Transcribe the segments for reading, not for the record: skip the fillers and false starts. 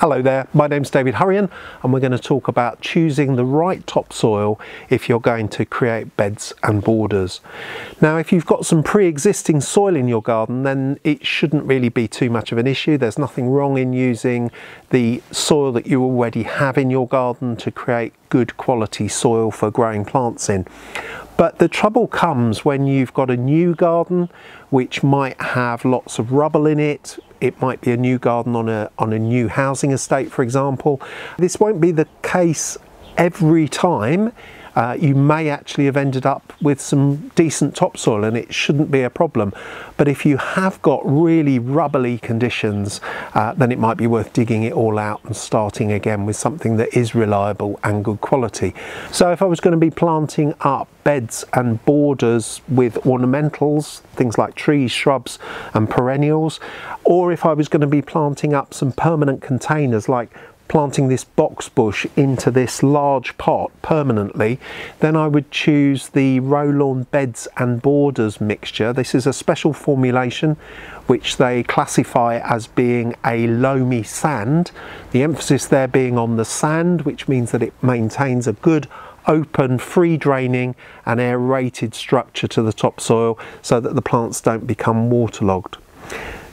Hello there, my name's David Hurrian and we're going to talk about choosing the right topsoil if you're going to create beds and borders. Now if you've got some pre-existing soil in your garden, then it shouldn't really be too much of an issue. There's nothing wrong in using the soil that you already have in your garden to create good quality soil for growing plants in. But the trouble comes when you've got a new garden which might have lots of rubble in it. It might be a new garden on a new housing estate, for example. This won't be the case every time. You may actually have ended up with some decent topsoil and it shouldn't be a problem. But if you have got really rubbly conditions, then it might be worth digging it all out and starting again with something that is reliable and good quality. So if I was going to be planting up beds and borders with ornamentals, things like trees, shrubs and perennials, or if I was going to be planting up some permanent containers like planting this box bush into this large pot permanently, then I would choose the Rolawn beds and borders mixture. This is a special formulation which they classify as being a loamy sand. The emphasis there being on the sand, which means that it maintains a good open, free draining and aerated structure to the topsoil so that the plants don't become waterlogged.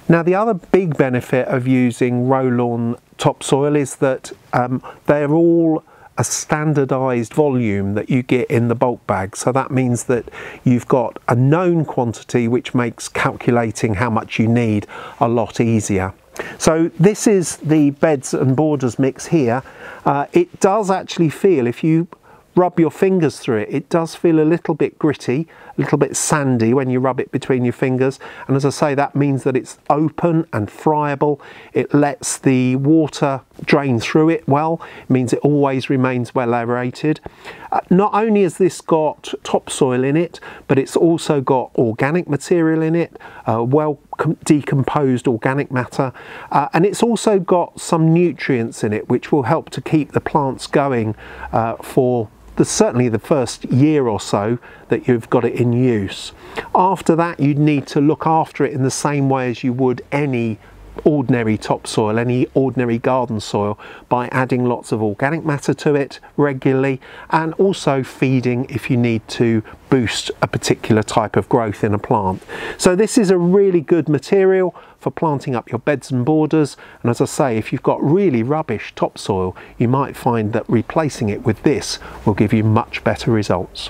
Now the other big benefit of using Rolawn topsoil is that they're all a standardized volume that you get in the bulk bag. So that means that you've got a known quantity which makes calculating how much you need a lot easier. So this is the beds and borders mix here. It does actually feel, if you rub your fingers through it, it does feel a little bit gritty, a little bit sandy when you rub it between your fingers. And as I say, that means that it's open and friable. It lets the water drain through it well. It means it always remains well aerated. Not only has this got topsoil in it, but it's also got organic material in it, well decomposed organic matter, and it's also got some nutrients in it which will help to keep the plants going for certainly the first year or so that you've got it in use. After that, you'd need to look after it in the same way as you would any ordinary topsoil, any ordinary garden soil, by adding lots of organic matter to it regularly and also feeding if you need to boost a particular type of growth in a plant. So this is a really good material for planting up your beds and borders, and as I say, if you've got really rubbish topsoil, you might find that replacing it with this will give you much better results.